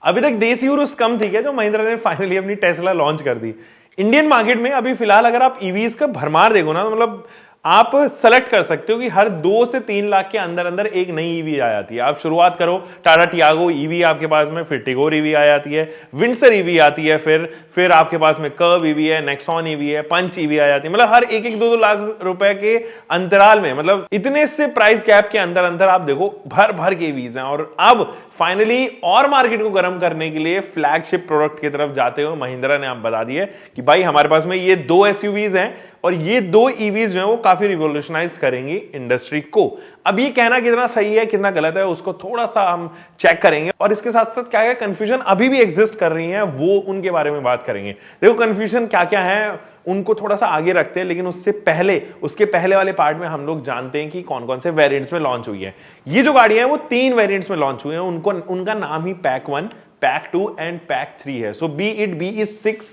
अभी तक देसी उर्स कम थी क्या जो महिंद्रा ने फाइनली अपनी टेस्ला लॉन्च कर दी। इंडियन मार्केट में अभी फिलहाल अगर आप ईवीज का भरमार देखो ना, तो मतलब आप सेलेक्ट कर सकते हो कि हर 2 से 3 लाख के अंदर अंदर एक नई ईवी आ जाती है। आप शुरुआत करो, टाटा टियागो ईवी आपके पास में, फिर टिगोर ईवी आ जाती है, विंडसर ईवी आती है, फिर आपके पास में कर्व ईवी है, नेक्सॉन ईवी है, पंच ईवी आ जाती है। मतलब हर एक 2 लाख रुपए के अंतराल में, मतलब इतने से प्राइस गैप के अंदर अंदर आप देखो भर भर के ईवीज हैं। और अब फाइनली और मार्केट को गर्म करने के लिए फ्लैगशिप प्रोडक्ट की तरफ जाते हुए महिंद्रा ने आप बता दिया कि भाई हमारे पास में ये 2 एसयूवीज हैं और ये 2 ईवीज जो है वो काफी रिवोल्यूशनाइज करेंगी इंडस्ट्री को। अब ये कहना कितना सही है कितना गलत है उसको थोड़ा सा हम चेक करेंगे, और इसके साथ साथ क्या क्या कंफ्यूजन अभी भी एग्जिस्ट कर रही है वो उनके बारे में बात करेंगे। देखो कंफ्यूजन क्या क्या है उनको थोड़ा सा आगे रखते हैं, लेकिन उसके पहले वाले पार्ट में हम लोग जानते हैं कि कौन कौन से वेरिएंट्स में लॉन्च हुई है। ये जो गाड़ियां हैं वो 3 वेरिएंट्स में लॉन्च हुए हैं, उनका नाम ही पैक 1, पैक 2 एंड पैक 3 है। सो BE6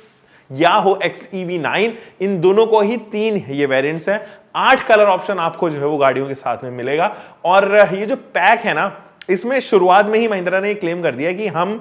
या हो XEV9, इन दोनों को ही 3 ये वेरिएंट्स हैं। 8 कलर ऑप्शन आपको जो है वो गाड़ियों के साथ में मिलेगा। और ये जो पैक है ना, इसमें शुरुआत में ही महिंद्रा ने क्लेम कर दिया कि हम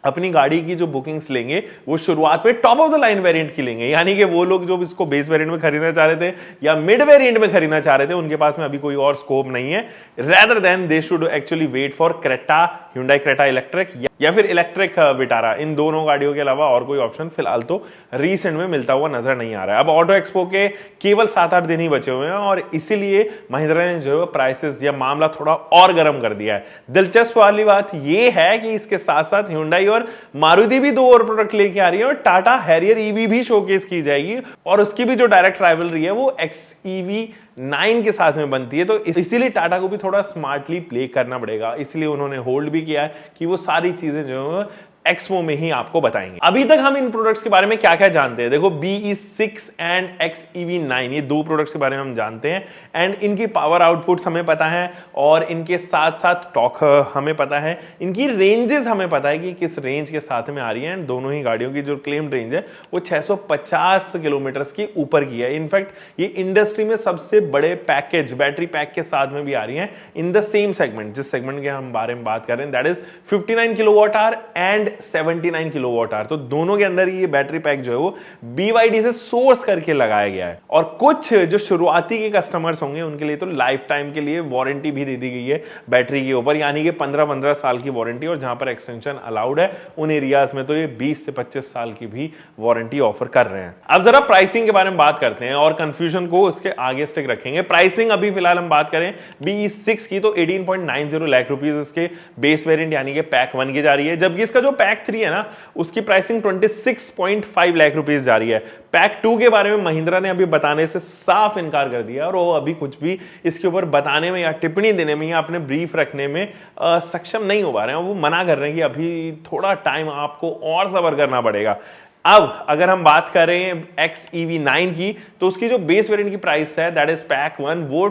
अपनी गाड़ी की जो बुकिंग्स लेंगे वो शुरुआत में top of the line variant की लेंगे, यानी कि वो लोग जो इसको बेस वेरिएंट में खरीदना चाह रहे थे या मिड वेरिएंट में खरीदना चाह रहे थे उनके पास में अभी कोई और स्कोप नहीं है। Rather than they should actually wait for Creta, Hyundai Creta electric या फिर इलेक्ट्रिक विटारा। इन दोनों गाड़ियों के अलावा और कोई ऑप्शन फिलहाल तो रीसेंट में मिलता हुआ नजर नहीं आ रहा है। अब ऑटो एक्सपो के केवल 7-8 दिन ही बचे हुए हैं और इसीलिए महिंद्रा ने जो है प्राइसेस या मामला थोड़ा और गर्म कर दिया है। दिलचस्प वाली बात यह है कि इसके साथ साथ Hyundai और मारुति भी 2 और प्रोडक्ट लेके आ रही है और टाटा हैरियर ईवी भी शोकेस की जाएगी और उसकी भी जो डायरेक्ट राइवलरी है वो XEV9 के साथ में बनती है। तो इसीलिए टाटा को भी थोड़ा स्मार्टली प्ले करना पड़ेगा, इसलिए उन्होंने होल्ड भी किया है कि वो सारी चीजें जो है एक्सपो में ही आपको बताएंगे। अभी तक हम इन प्रोडक्ट्स के बारे में क्या क्या जानते हैं, देखो BE6 एंड XEV9 ये 2 प्रोडक्ट्स के बारे में हम जानते हैं एंड इनकी पावर आउटपुट्स हमें पता है और इनके साथ साथ टॉर्क हमें पता है, इनकी रेंजेस हमें पता है कि किस रेंज के साथ में आ रही है। एंड दोनों ही गाड़ियों की जो क्लेम्ड रेंज है वो 650 किलोमीटर के ऊपर की है। इनफैक्ट ये इंडस्ट्री में सबसे बड़े पैकेज बैटरी पैक के साथ में भी आ रही है इन द सेम सेगमेंट, जिस सेगमेंट के हम बारे में बात कर रहे हैं, that is 59 kilowatt hour and 79 kilowatt hour. तो दोनों के अंदर ये बैटरी पैक जो है वो BYD से सोर्स करके लगाया गया है। और कुछ जो शुरुआती के कस्टमर्स होंगे उनके लिए तो लाइफ टाइम के लिए वारंटी भी दे दी गई है बैटरी के ऊपर, यानी कि 15-15 साल की वारंटी, और जहां पर एक्सटेंशन अलाउड है उन एरियाज में तो ये 20 से 25 साल की भी वारंटी ऑफर कर रहे हैं। अब जरा प्राइसिंग के बारे में बात करते हैं और कंफ्यूजन को उसके आगे स्टिक रखेंगे। प्राइसिंग अभी फिलहाल हम बात करें BE6 की तो 18.90 लाख रुपीस इसके बेस वेरिएंट यानी कि पैक 1 की जा रही है, जबकि इसका जो पैक 3 है ना उसकी प्राइसिंग 26.5 लाख रुपीस जा रही है। पैक 2 के बारे में महिंद्रा ने अभी बताने से साफ इनकार कर दिया और वो अभी कुछ भी इसके ऊपर बताने में या टिप्पणी देने में या अपने ब्रीफ रखने में सक्षम नहीं हो पा रहे हैं। वो मना कर रहे हैं कि अभी थोड़ा टाइम आपको और सब्र करना पड़ेगा। अब अगर हम बात करें XEV9 की तो उसकी जो बेस वेरिएंट की प्राइस है दैट इज पैक 1 वो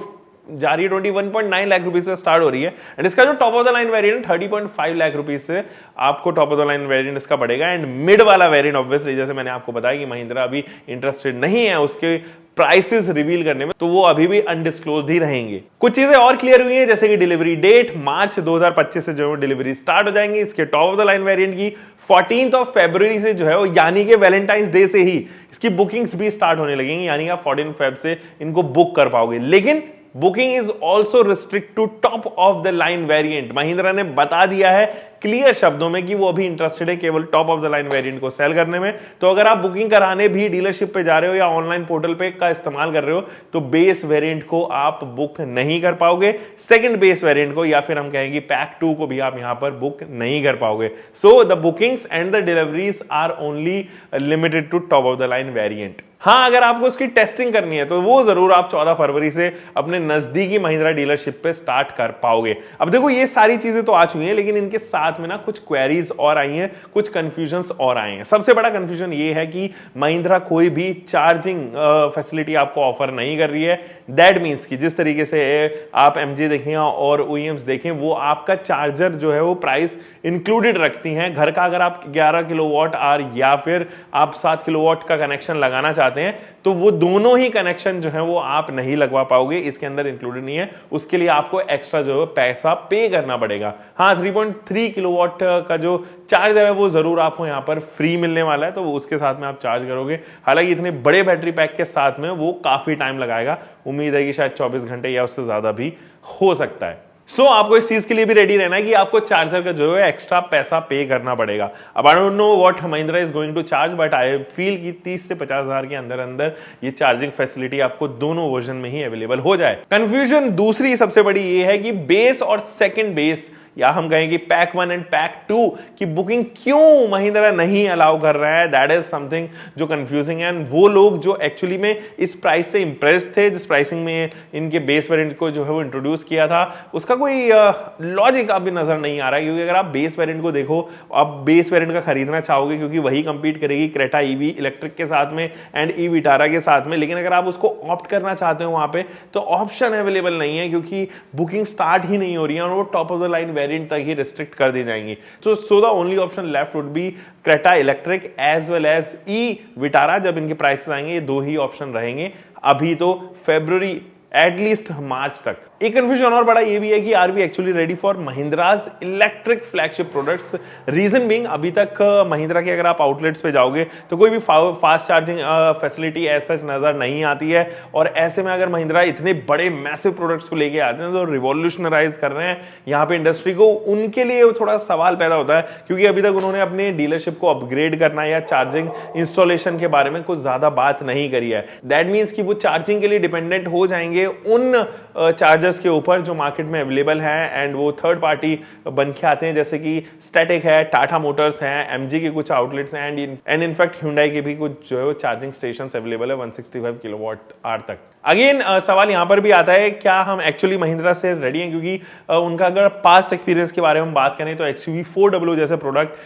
जा रही है 21.9 लाख रुपीस से स्टार्ट हो रही है एंड इसका जो top of the line variant 30.5 lakh rupees से आपको top of the line variant इसका पड़ेगा। एंड मिड वाला वेरिएंट ऑब्वियसली जैसे मैंने आपको बताया कि महिंद्रा अभी इंटरेस्टेड नहीं है उसके प्राइसेस रिवील करने में, तो वो अभी भी अनडिस्क्लोज्ड ही रहेंगे। कुछ चीजें और क्लियर हुई हैं जैसे कि डिलीवरी डेट मार्च 2025 से जो डिलीवरी स्टार्ट हो जाएंगी इसके top of the line variant की। 14 फरवरी से जो है वो यानी कि वैलेंटाइंस डे से ही इसकी बुकिंग्स भी स्टार्ट होने लगेंगी, यानी आप 14 फेब से इनको बुक कर पाओगे। लेकिन booking is also restrict to top of the line variant. Mahindra ने बता दिया है क्लियर शब्दों में कि वो अभी इंटरेस्टेड है केवल top of the line variant को सेल करने में। तो अगर आप बुकिंग कराने भी डीलरशिप पे जा रहे हो या ऑनलाइन पोर्टल पे का इस्तेमाल कर रहे हो तो बेस वेरिएंट को आप बुक नहीं कर पाओगे, सेकंड बेस वेरिएंट को या फिर हम कहेंगे पैक 2 को भी आप यहां पर बुक नहीं कर पाओगे। So the bookings and the deliveries are only limited to top of the line variant. हाँ, अगर आपको उसकी टेस्टिंग करनी है तो वो जरूर आप 14 फरवरी से अपने नजदीकी महिंद्रा डीलरशिप पे स्टार्ट कर पाओगे। अब देखो ये सारी चीजें तो आ चुकी हैं लेकिन इनके साथ में ना कुछ क्वेरीज और आई हैं, कुछ कंफ्यूजन्स और आए हैं। सबसे बड़ा कंफ्यूजन ये है कि महिंद्रा कोई भी चार्जिंग फैसिलिटी आपको ऑफर नहीं कर रही है। दैट मीन्स कि जिस तरीके से आप MG देखें और OEMs देखें वो आपका चार्जर जो है वो प्राइस इंक्लूडेड रखती हैं। घर का अगर आप 11 किलोवाट आवर या फिर आप 7 किलोवाट का कनेक्शन लगाना चाहते हैं तो वो दोनों ही कनेक्शन जो है वो आप नहीं लगवा पाओगे, इसके अंदर इंक्लूडेड नहीं है। उसके लिए आपको एक्स्ट्रा जो है पैसा पे करना पड़ेगा। हाँ, 3.3 किलोवाट का जो चार्जर है वो जरूर आपको यहाँ पर फ्री मिलने वाला है, तो वो उसके साथ में आप चार्ज करोगे। हालांकि इतने बड़े बैटरी पैक के साथ में वो काफी टाइम लगाएगा, उम्मीद है कि शायद 24 घंटे या उससे ज्यादा भी हो सकता है। आपको इस चीज के लिए भी रेडी रहना है कि आपको चार्जर का जो है एक्स्ट्रा पैसा पे करना पड़ेगा। अब I don't know what Mahindra is going to charge, but I feel कि 30 से 50 हजार के अंदर अंदर ये चार्जिंग फैसिलिटी आपको दोनों वर्जन में ही अवेलेबल हो जाए। कंफ्यूजन दूसरी सबसे बड़ी ये है कि बेस और सेकंड बेस, या हम कहें कि पैक 1 एंड पैक 2 की बुकिंग क्यों महिंद्रा नहीं अलाउ कर रहा है। दैट इज समथिंग जो कंफ्यूजिंग है। एंड वो लोग जो एक्चुअली में इस प्राइस से इंप्रेस थे, जिस प्राइसिंग में इनके बेस वेरिएंट को जो है वो इंट्रोड्यूस किया था, उसका कोई लॉजिक अभी नजर नहीं आ रहा है। क्योंकि अगर आप बेस वेरिएंट को देखो, आप बेस वेरिएंट का खरीदना चाहोगे क्योंकि वही कंपीट करेगी क्रेटा ईवी इलेक्ट्रिक के साथ में एंड ई विटारा के साथ में, लेकिन अगर आप उसको ऑप्ट करना चाहते हो वहां पे तो ऑप्शन अवेलेबल नहीं है, क्योंकि बुकिंग स्टार्ट ही नहीं हो रही है और वो top of the line variant तक ही रिस्ट्रिक्ट कर दी जाएंगी। So the only option left would be Creta electric as well as E Vitara. जब इनके प्राइसेस आएंगे ये दो ही ऑप्शन रहेंगे अभी तो फरवरी एटलीस्ट मार्च तक। एक कंफ्यूजन और बड़ा ये भी है कि are we actually ready for Mahindra's electric flagship products. Reason being अभी तक महिंद्रा के अगर आप आउटलेट्स पे जाओगे तो कोई भी फास्ट चार्जिंग फैसिलिटी ऐसा नजर नहीं आती है। और ऐसे में अगर महिंद्रा इतने बड़े मैसिव प्रोडक्ट्स को लेके आते हैं तो रिवॉल्यूशनराइज कर रहे हैं यहाँ पे इंडस्ट्री को, उनके लिए थोड़ा सवाल पैदा होता है। क्योंकि अभी तक उन्होंने अपने डीलरशिप को अपग्रेड करना या चार्जिंग इंस्टॉलेशन के बारे में कुछ ज्यादा बात नहीं करी है। दैट मीन्स कि वो चार्जिंग के लिए डिपेंडेंट हो जाएंगे उन चार्जर्स के ऊपर जो मार्केट में अवेलेबल हैं एंड वो थर्ड पार्टी बन के आते हैं, जैसे कि स्टैटिक है, टाटा मोटर्स हैं, एमजी के कुछ आउटलेट्स हैं एंड इनफैक्ट Hyundai के भी कुछ जो है वो चार्जिंग स्टेशंस अवेलेबल है 165 किलोवाट आवर तक। अगेन सवाल यहां पर भी आता है क्या हम एक्चुअली महिंद्रा से रेडी हैं, क्योंकि उनका अगर पास्ट एक्सपीरियंस के बारे में बात करें तो XUV 4W जैसे product,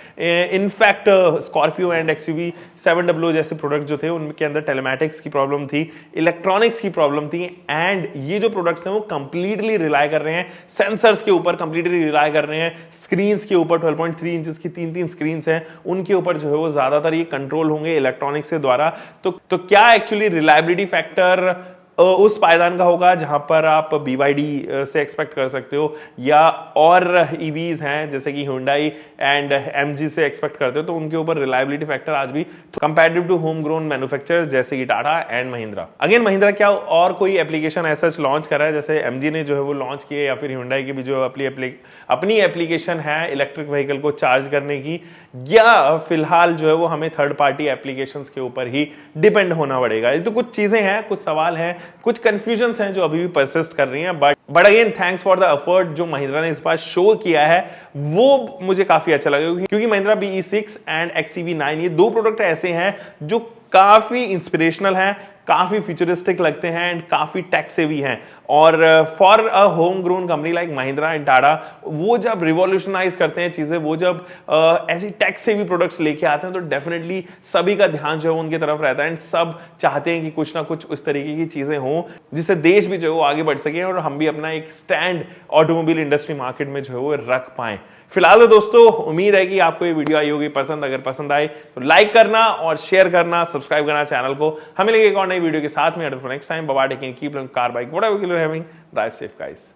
in fact Scorpio and XUV 7W जैसे प्रोडक्ट जो थे उनके अंदर टेलीमैटिक्स की प्रॉब्लम थी, इलेक्ट्रॉनिक्स की प्रॉब्लम थी। एंड ये जो प्रोडक्ट्स हैं वो कंप्लीटली रिलाय कर रहे हैं सेंसर्स के ऊपर, कंप्लीटली रिलाय कर रहे हैं स्क्रीन्स के ऊपर। 12.3 इंचेस की 3 स्क्रीन्स हैं, उनके ऊपर जो है वो ज्यादातर ये कंट्रोल होंगे इलेक्ट्रॉनिक्स के द्वारा। तो क्या एक्चुअली रिलायबिलिटी फैक्टर उस पायदान का होगा जहां पर आप BYD से एक्सपेक्ट कर सकते हो, या और EVs हैं जैसे कि Hyundai एंड MG से एक्सपेक्ट करते हो, तो उनके ऊपर रिलायबिलिटी फैक्टर आज भी comparative to home grown manufacturers जैसे कि टाटा एंड महिंद्रा। अगेन महिंद्रा क्या और कोई एप्लीकेशन ऐसा लॉन्च करा है जैसे MG ने जो है वो लॉन्च किए, या फिर Hyundai की भी जो अपनी एप्लीकेशन है इलेक्ट्रिक व्हीकल को चार्ज करने की, या फिलहाल जो है वो हमें थर्ड पार्टी एप्लीकेशंस के ऊपर ही डिपेंड होना पड़ेगा। ये तो कुछ चीजें हैं, कुछ सवाल हैं, कुछ कंफ्यूजन्स हैं जो अभी भी परसिस्ट कर रही हैं। But again thanks for the effort जो महिंद्रा ने इस बार शो किया है, वो मुझे काफी अच्छा लगा। क्योंकि महिंद्रा BE6 एंड XEV9 ये दो प्रोडक्ट ऐसे हैं जो काफी इंस्पिरेशनल हैं, काफी फ्यूचरिस्टिक लगते हैं एंड काफी टेक सेवी हैं। और for a home grown company like Mahindra and Tata, वो जब रिवॉल्यूशनाइज करते हैं चीजें, वो जब ऐसी टेक सेवी प्रोडक्ट्स लेके आते हैं तो डेफिनेटली सभी का ध्यान जो है उनकी तरफ रहता है एंड सब चाहते हैं कि कुछ ना कुछ उस तरीके की चीजें हों जिससे देश भी जो है वो आगे बढ़ सके और हम भी अपना एक स्टैंड ऑटोमोबाइल इंडस्ट्री मार्केट में जो है वो रख पाए। फिलहाल तो दोस्तों उम्मीद है कि आपको ये वीडियो आई होगी पसंद। अगर पसंद आए तो लाइक करना और शेयर करना, सब्सक्राइब करना चैनल को। हमें लगेगा एक और नई वीडियो के साथ में। Next time bye bye, take care, keep learning car bike whatever you are having, drive safe guys.